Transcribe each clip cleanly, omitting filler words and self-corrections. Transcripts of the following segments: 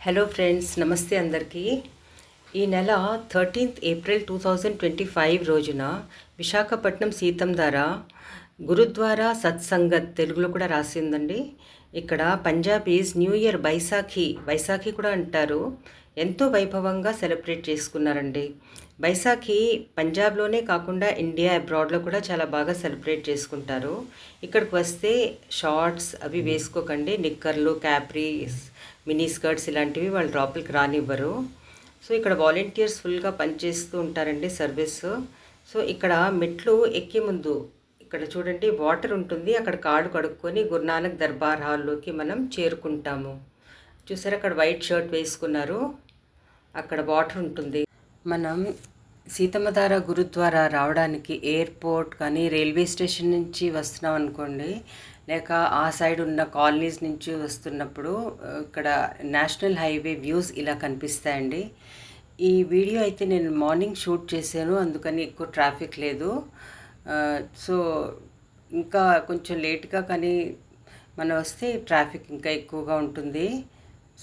Hello friends, నమస్తే అందరికీ. ఈ నెల 13th ఏప్రిల్ 2025 రోజున విశాఖపట్నం సీతంధార గురుద్వారా సత్సంగత్ తెలుగులో కూడా రాసిందండి. ఇక్కడ పంజాబీస్ న్యూ ఇయర్ వైశాఖి కూడా అంటారు, ఎంతో వైభవంగా సెలబ్రేట్ చేసుకున్నారండి. వైశాఖి పంజాబ్లోనే కాకుండా ఇండియా అబ్రాడ్లో కూడా చాలా బాగా సెలబ్రేట్ చేసుకుంటారు. ఇక్కడికి వస్తే షార్ట్స్ అవి వేసుకోకండి, నిక్కర్లు, క్యాప్రీస్, మినీ స్కర్ట్స్ ఇలాంటివి వాళ్ళు లోపలికి రానివ్వరు. సో ఇక్కడ వాలంటీర్స్ ఫుల్గా పనిచేస్తూ ఉంటారండి సర్వీస్. సో ఇక్కడ మెట్లు ఎక్కే ముందు ఇక్కడ చూడండి వాటర్ ఉంటుంది, అక్కడ కాళ్ళు కడుక్కొని గురునానక్ దర్బార్ హాల్లోకి మనం చేరుకుంటాము. చూసారు, అక్కడ వైట్ షర్ట్ వేసుకున్నారు, అక్కడ వాటర్ ఉంటుంది. మనం సీతమ్మధార గురుద్వారా రావడానికి ఎయిర్పోర్ట్ కానీ రైల్వే స్టేషన్ నుంచి వస్తున్నాం అనుకోండి, లేక ఆ సైడ్ ఉన్న కాలనీస్ నుంచి వస్తున్నప్పుడు ఇక్కడ నేషనల్ హైవే వ్యూస్ ఇలా కనిపిస్తాయండి. ఈ వీడియో అయితే నేను మార్నింగ్ షూట్ చేశాను, అందుకని ఎక్కువ ట్రాఫిక్ లేదు. సో ఇంకా కొంచెం లేట్గా కానీ మనం వస్తే ట్రాఫిక్ ఇంకా ఎక్కువగా ఉంటుంది.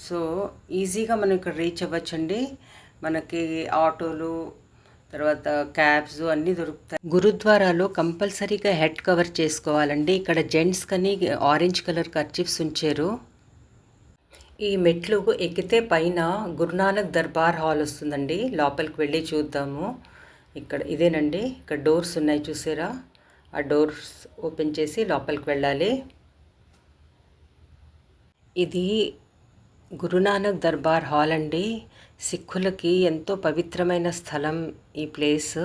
సో ఈజీగా మనం ఇక్కడ రీచ్ అవ్వచ్చండి. మనకి ఆటోలు, తర్వాత క్యాబ్స్ అన్నీ దొరుకుతాయి. గురుద్వారాలో కంపల్సరీగా హెడ్ కవర్ చేసుకోవాలండి. ఇక్కడ జెంట్స్ కని ఆరెంజ్ కలర్ కర్చీఫ్స్ ఉంచారు. ఈ మెట్లు ఎక్కితే పైన గురునానక్ దర్బార్ హాల్ వస్తుందండి. లోపలికి వెళ్ళి చూద్దాము. ఇక్కడ ఇదేనండి, ఇక్కడ డోర్స్ ఉన్నాయి చూసారా, ఆ డోర్స్ ఓపెన్ చేసి లోపలికి వెళ్ళాలి. ఇది గురునానక్ దర్బార్ హాల్ అండి. సిక్కులకి ఎంతో పవిత్రమైన స్థలం ఈ ప్లేస్.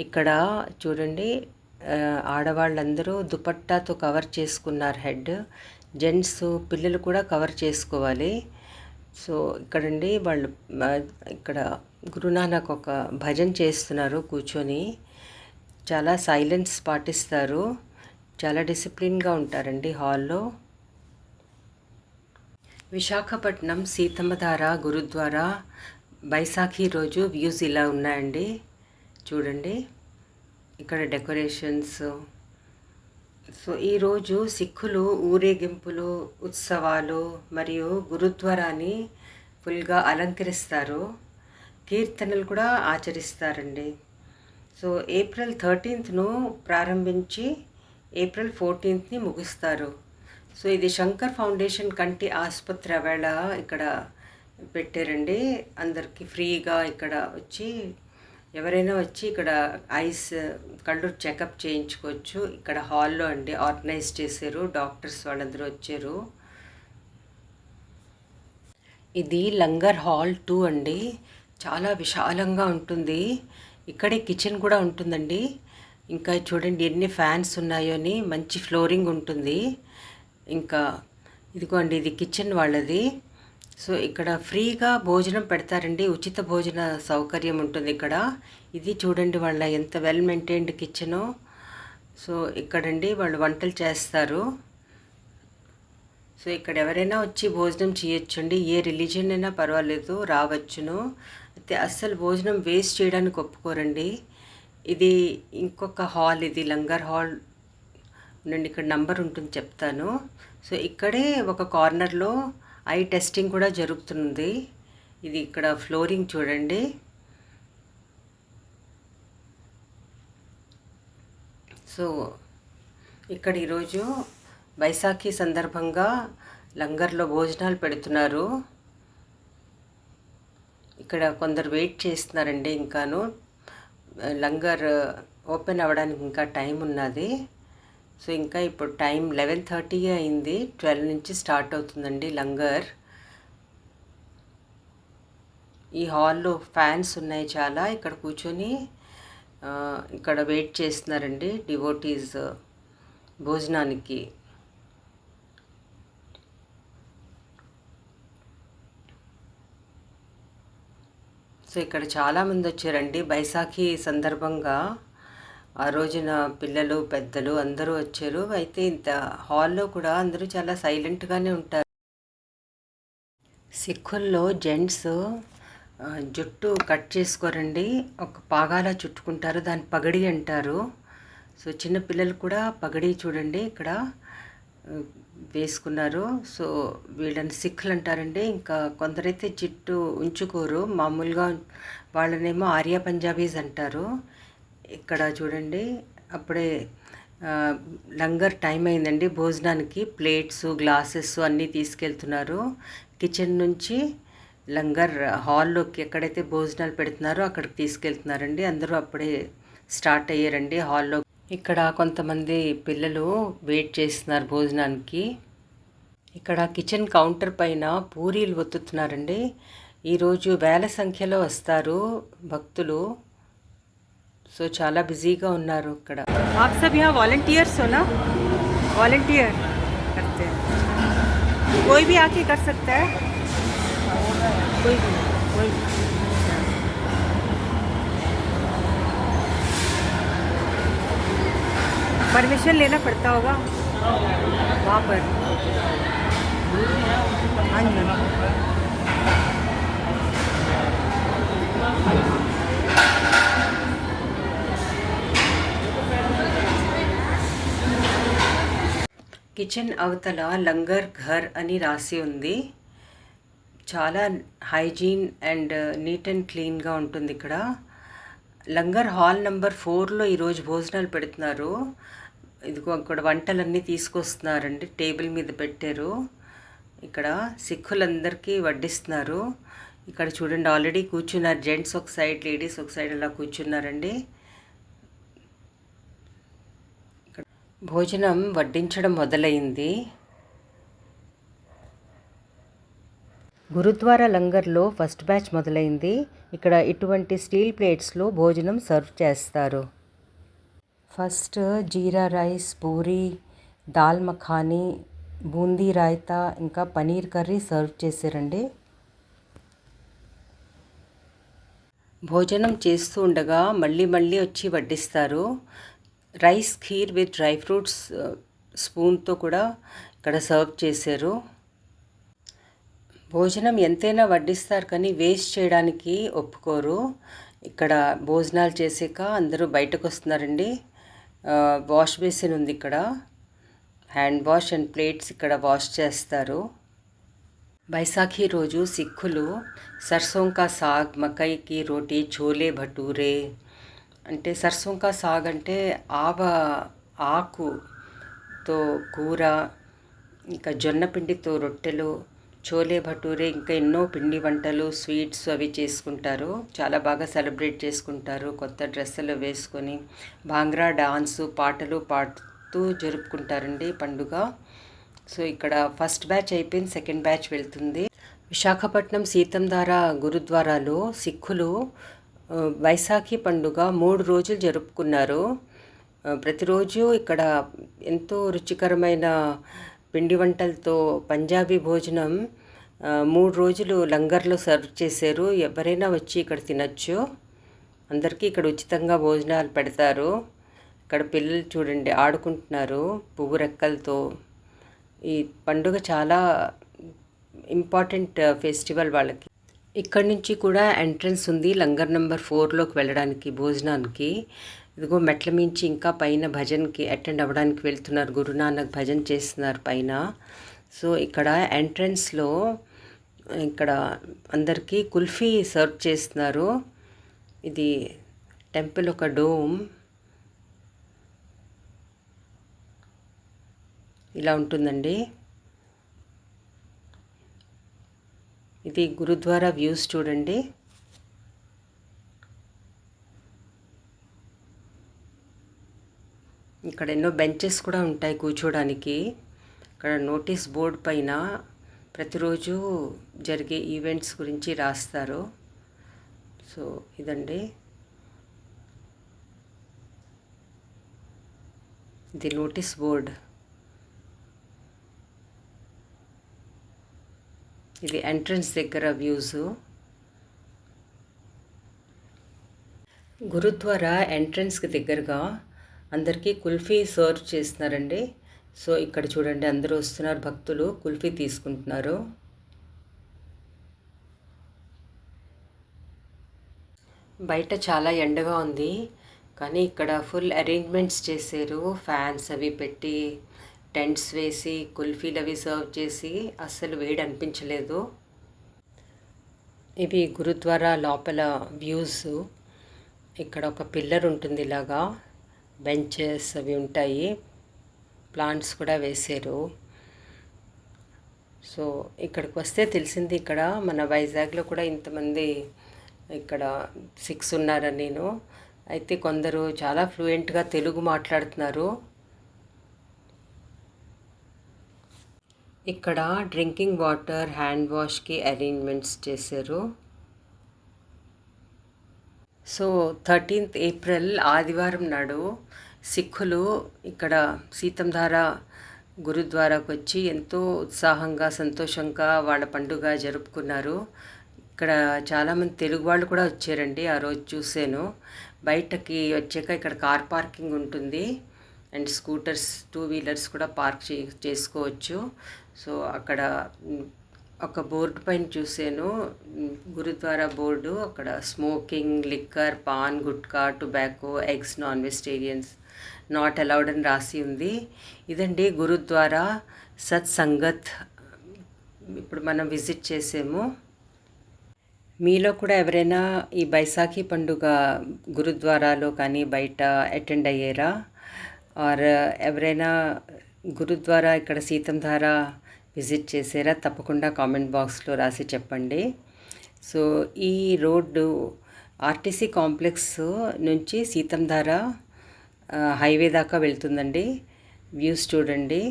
ఇక్కడ చూడండి, ఆడవాళ్ళందరూ దుపట్టాతో కవర్ చేసుకున్నారు హెడ్. జెంట్స్, పిల్లలు కూడా కవర్ చేసుకోవాలి. సో ఇక్కడండి వాళ్ళు ఇక్కడ గురునానక్ ఒక భజన చేస్తున్నారు కూర్చొని. చాలా సైలెన్స్ పాటిస్తారు, చాలా డిసిప్లిన్గా ఉంటారండి హాల్లో. విశాఖపట్నం సీతమ్మధార గురుద్వారా వైశాఖి రోజు వ్యూస్ ఇలా ఉన్నాయండి. చూడండి ఇక్కడ డెకరేషన్స్. సో ఈరోజు సిక్కులు ఊరేగింపులు, ఉత్సవాలు మరియు గురుద్వారాని ఫుల్గా అలంకరిస్తారు. కీర్తనలు కూడా ఆచరిస్తారండి. సో ఏప్రిల్ 13th ప్రారంభించి ఏప్రిల్ 14th ముగిస్తారు. సో ఇది శంకర్ ఫౌండేషన్ కంటి ఆసుపత్రి అవేళ ఇక్కడ పెట్టారండి. అందరికీ ఫ్రీగా ఇక్కడ వచ్చి ఎవరైనా వచ్చి ఇక్కడ ఐస్, కళ్ళు చెకప్ చేయించుకోవచ్చు. ఇక్కడ హాల్లో అండి ఆర్గనైజ్ చేశారు, డాక్టర్స్ వాళ్ళందరూ వచ్చారు. ఇది లంగర్ హాల్ 2 అండి. చాలా విశాలంగా ఉంటుంది. ఇక్కడే కిచెన్ కూడా ఉంటుందండి. ఇంకా చూడండి ఎన్ని ఫ్యాన్స్ ఉన్నాయో అని, మంచి ఫ్లోరింగ్ ఉంటుంది. ఇంకా ఇదిగోండి, ఇది కిచెన్ వాళ్ళది. సో ఇక్కడ ఫ్రీగా భోజనం పెడతారండి, ఉచిత భోజన సౌకర్యం ఉంటుంది ఇక్కడ. ఇది చూడండి వాళ్ళ ఎంత వెల్ మెయింటైన్డ్ కిచెనో. సో ఇక్కడండి వాళ్ళు వంటలు చేస్తారు. సో ఇక్కడ ఎవరైనా వచ్చి భోజనం చేయొచ్చండి, ఏ రిలీజియన్ అయినా పర్వాలేదు, రావచ్చును. అయితే అస్సలు భోజనం వేస్ట్ చేయడానికి ఒప్పుకోరండి. ఇది ఇంకొక హాల్, ఇది లంగర్ హాల్ నుండి. ఇక్కడ నంబర్ ఉంటుంది, చెప్తాను. సో ఇక్కడే ఒక కార్నర్లో ఐ టెస్టింగ్ కూడా జరుగుతుంది. ఇది ఇక్కడ ఫ్లోరింగ్ చూడండి. సో ఇక్కడ ఈరోజు వైశాఖి సందర్భంగా లంగర్లో భోజనాలు పెడుతున్నారు. ఇక్కడ కొందరు వెయిట్ చేస్తున్నారండి. ఇంకాను లంగర్ ఓపెన్ అవ్వడానికి ఇంకా టైం ఉన్నది. సో ఇంకా ఇప్పుడు టైం 11:30 అయింది. 12 నుంచి స్టార్ట్ అవుతుందండి లంగర్. ఈ హాల్లో ఫ్యాన్స్ ఉన్నాయి చాలా. ఇక్కడ కూర్చొని ఇక్కడ వెయిట్ చేస్తున్నారండి డివోటీస్ భోజనానికి. సో ఇక్కడ చాలామంది వచ్చారండి వైశాఖి సందర్భంగా. ఆ రోజున పిల్లలు, పెద్దలు అందరూ వచ్చారు. అయితే ఇంత హాల్లో కూడా అందరూ చాలా సైలెంట్గానే ఉంటారు. సిక్కుల్లో జెంట్స్ జుట్టు కట్ చేసుకోరండి, ఒక పాగాలా చుట్టుకుంటారు, దాన్ని పగడి అంటారు. సో చిన్న పిల్లలు కూడా పగడి చూడండి ఇక్కడ వేసుకున్నారు. సో వీళ్ళని సిక్కులు అంటారండి. ఇంకా కొందరైతే జిట్టు ఉంచుకోరు, మామూలుగా వాళ్ళనేమో ఆర్య పంజాబీస్ అంటారు. ఇక్కడ చూడండి, అప్పుడే లంగర్ టైం అయిందండి. భోజనానికి ప్లేట్స్, గ్లాసెస్ అన్నీ తీసుకెళ్తున్నారు. కిచెన్ నుంచి లంగర్ హాల్లోకి ఎక్కడైతే భోజనాలు పెడుతున్నారో అక్కడికి తీసుకెళ్తున్నారండి. అందరూ అప్పుడే స్టార్ట్ అయ్యారండి హాల్లో. ఇక్కడ కొంతమంది పిల్లలు వెయిట్ చేస్తున్నారు భోజనానికి. ఇక్కడ కిచెన్ కౌంటర్ పైన పూరీలు ఒత్తుతున్నారండి. ఈరోజు వేల సంఖ్యలో వస్తారు భక్తులు. సో చాలా బిజీగా ఉన్నారు ఇక్కడ. आप सब यहाँ वॉलंटियर्स हो ना? वॉलंटियर करते हैं, कोई भी आके कर सकता है, कोई भी कोई भी। परमिशन लेना पड़ता होगा वहाँ पर। हाँ जी। కిచెన్ అవతల లంగర్ ఘర్ అని రాసి ఉంది. చాలా హైజీన్ అండ్ నీట్ అండ్ క్లీన్గా ఉంటుంది ఇక్కడ. లంగర్ హాల్ నెంబర్ 4లో ఈరోజు భోజనాలు పెడుతున్నారు. ఇదిగో అక్కడ వంటలన్నీ తీసుకొస్తున్నారండి, టేబుల్ మీద పెట్టారు. ఇక్కడ సిక్కులందరికీ వడ్డిస్తున్నారు. ఇక్కడ చూడండి, ఆల్రెడీ కూర్చున్నారు. జెంట్స్ ఒక సైడ్, లేడీస్ ఒక సైడ్ అలా కూర్చున్నారండి. భోజనం వడ్డించడం మొదలైంది. గురుద్వారా లంగర్లో ఫస్ట్ బ్యాచ్ మొదలైంది. ఇక్కడ ఇటువంటి స్టీల్ ప్లేట్స్లో భోజనం సర్వ్ చేస్తారు. ఫస్ట్ జీరా రైస్, పూరి, దాల్ మఖానీ, బూందీ రాయితా, ఇంకా పనీర్ కర్రీ సర్వ్ చేశారండి. భోజనం చేస్తూ ఉండగా మళ్ళీ మళ్ళీ వచ్చి వడ్డిస్తారు. Rice kheer with dry fruits స్పూన్తో కూడా ఇక్కడ సర్వ్ చేశారు. భోజనం ఎంతైనా వడ్డిస్తారు కానీ వేస్ట్ చేయడానికి ఒప్పుకోరు. ఇక్కడ భోజనాలు చేసాక అందరూ బయటకు వస్తున్నారండి. వాష్ బేసిన్ ఉంది ఇక్కడ, హ్యాండ్ వాష్ అండ్ ప్లేట్స్ ఇక్కడ వాష్ చేస్తారు. బైసాఖీ రోజు సిక్కులు సర్సోంకా సాగ్, మకైకి రోటీ, చోలే భటూరే, అంటే సర్సోంకా సాగ్ అంటే ఆవ ఆకుతో కూర, ఇంకా జొన్న పిండితో రొట్టెలు, చోలే భటూరే, ఇంకా ఎన్నో పిండి వంటలు, స్వీట్స్ అవి చేసుకుంటారు. చాలా బాగా సెలబ్రేట్ చేసుకుంటారు. కొత్త డ్రెస్సులు వేసుకొని భాంగ్రా డాన్సు, పాటలు పాడుతూ జరుపుకుంటారండి పండుగ. సో ఇక్కడ ఫస్ట్ బ్యాచ్ అయిపోయింది, సెకండ్ బ్యాచ్ వెళ్తుంది. విశాఖపట్నం సీతంధార గురుద్వారాలో సిక్కులు వైశాఖి పండుగ 3 రోజులు జరుపుకున్నారు. ప్రతిరోజు ఇక్కడ ఎంతో రుచికరమైన పిండి వంటలతో పంజాబీ భోజనం 3 రోజులు లంగర్లో సర్వ్ చేశారు. ఎవరైనా వచ్చి ఇక్కడ తినచ్చు. అందరికీ ఇక్కడ ఉచితంగా భోజనాలు పెడతారు. ఇక్కడ పిల్లలు చూడండి ఆడుకుంటున్నారు పువ్వు రెక్కలతో. ఈ పండుగ చాలా ఇంపార్టెంట్ ఫెస్టివల్ వాళ్ళకి. ఇక్కడి నుంచి కూడా ఎంట్రన్స్ ఉంది లంగర్ నెంబర్ 4లోకి వెళ్ళడానికి భోజనానికి. ఇదిగో మెట్ల మించి ఇంకా పైన భజన్కి అటెండ్ అవ్వడానికి వెళ్తున్నారు. గురునానక్ భజన్ చేస్తున్నారు పైన. సో ఇక్కడ ఎంట్రన్స్లో ఇక్కడ అందరికీ కుల్ఫీ సర్వ్ చేస్తున్నారు. ఇది టెంపుల్ ఒక డోమ్ ఇలా ఉంటుందండి. ఇది గురుద్వారా వ్యూస్ చూడండి. ఇక్కడ ఎన్నో బెంచెస్ కూడా ఉంటాయి కూర్చోడానికి. ఇక్కడ నోటీస్ బోర్డ్ పైన ప్రతిరోజు జరిగే ఈవెంట్స్ గురించి రాస్తారు. సో ఇదండి, ఇది నోటీస్ బోర్డ్. ఇది ఎంట్రన్స్ దగ్గర వ్యూస్. గురుద్వారా ఎంట్రన్స్కి దగ్గరగా అందరికీ కుల్ఫీ సర్వ్ చేస్తున్నారండి. సో ఇక్కడ చూడండి, అందరూ వస్తున్నారు భక్తులు, కుల్ఫీ తీసుకుంటున్నారు. బయట చాలా ఎండగా ఉంది కానీ ఇక్కడ ఫుల్ అరేంజ్మెంట్స్ చేశారు. ఫ్యాన్స్ అవి పెట్టి టెంట్స్ వేసి కుల్ఫీలు అవి సర్వ్ చేసి అస్సలు వేడి అనిపించలేదు. ఇవి గురుద్వారా లోపల వ్యూస్. ఇక్కడ ఒక పిల్లర్ ఉంటుంది, ఇలాగా బెంచెస్ అవి ఉంటాయి, ప్లాంట్స్ కూడా వేశారు. సో ఇక్కడికి వస్తే తెలిసింది ఇక్కడ మన వైజాగ్లో కూడా ఇంతమంది ఇక్కడ 6 ఉన్నారని. నేను అయితే కొందరు చాలా ఫ్లూయెంట్గా తెలుగు మాట్లాడుతున్నారు. ఇక్కడ డ్రింకింగ్ వాటర్, హ్యాండ్ వాష్కి అరేంజ్మెంట్స్ చేశారు. సో 13th ఏప్రిల్ ఆదివారం నాడు సిక్కులు ఇక్కడ సీతంధార గురుద్వారాకు వచ్చి ఎంతో ఉత్సాహంగా సంతోషంగా వాళ్ళ పండుగ జరుపుకున్నారు. ఇక్కడ చాలామంది తెలుగు వాళ్ళు కూడా వచ్చారండి. ఆ రోజు చూసాను. బయటకి వచ్చాక ఇక్కడ కార్ పార్కింగ్ ఉంటుంది అండ్ స్కూటర్స్, 2 వీలర్స్ కూడా పార్క్ చేసుకోవచ్చు. సో అక్కడ ఒక బోర్డు పైన చూసాను, గురుద్వారా బోర్డు. అక్కడ smoking, liquor, pan, gutka, tobacco, eggs, non vegetarians not allowed అని రాసి ఉంది. ఇదండి గురుద్వారా సత్సంగత్. ఇప్పుడు మనం విజిట్ చేసాము. మీలో కూడా ఎవరైనా ఈ బైసాఖి పండుగ గురుద్వారాలో కానీ బయట అటెండ్ అయ్యారా? ఆర్ ఎవరైనా గురుద్వారా ఇక్కడ సీతంధార విజిట్ చేసారా? తప్పకుండా కామెంట్ బాక్స్లో రాసి చెప్పండి. సో ఈ రోడ్డు ఆర్టీసీ కాంప్లెక్స్ నుంచి సీతంధార హైవే దాకా వెళ్తుందండి. వ్యూస్ చూడండి.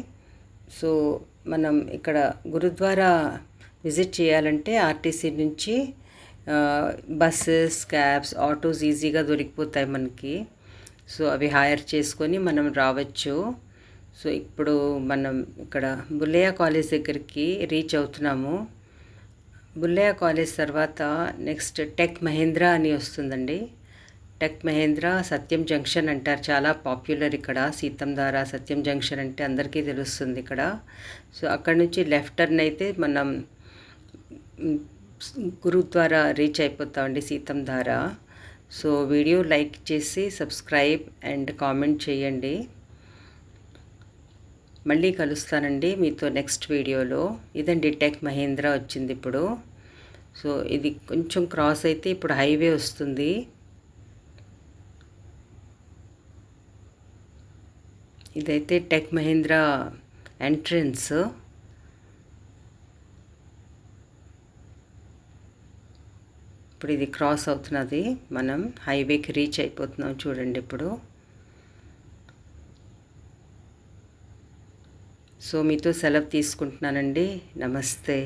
సో మనం ఇక్కడ గురుద్వారా విజిట్ చేయాలంటే ఆర్టీసీ నుంచి బస్సెస్, క్యాబ్స్, ఆటోస్ ఈజీగా దొరికిపోతాయి మనకి. సో అవి హైర్ చేసుకొని మనం రావచ్చు. సో ఇప్పుడు మనం ఇక్కడ బుల్లయ్య కాలేజ్ దగ్గరికి రీచ్ అవుతున్నాము. బుల్లయ్య కాలేజ్ తర్వాత నెక్స్ట్ టెక్ మహేంద్ర అని వస్తుందండి. టెక్ మహేంద్ర సత్యం జంక్షన్ అంటారు, చాలా పాపులర్ ఇక్కడ. సీతంధార సత్యం జంక్షన్ అంటే అందరికీ తెలుస్తుంది ఇక్కడ. సో అక్కడ నుంచి లెఫ్ట్ టర్న్ అయితే మనం గురుద్వారా రీచ్ అయిపోతామండి, సీతంధార. సో వీడియో లైక్ చేసి సబ్స్క్రైబ్ అండ్ కామెంట్ చేయండి. మళ్ళీ కలుస్తానండి మీతో నెక్స్ట్ వీడియోలో. ఇదండి టెక్ మహేంద్ర వచ్చింది ఇప్పుడు. సో ఇది కొంచెం క్రాస్ అయితే ఇప్పుడు హైవే వస్తుంది. ఇదైతే టెక్ మహేంద్ర ఎంట్రన్స్. ఇప్పుడు ఇది క్రాస్ అవుతున్నది, మనం హైవేకి రీచ్ అయిపోతున్నాం చూడండి ఇప్పుడు. సో మీతో సెలవు తీసుకుంటున్నానండి. నమస్తే.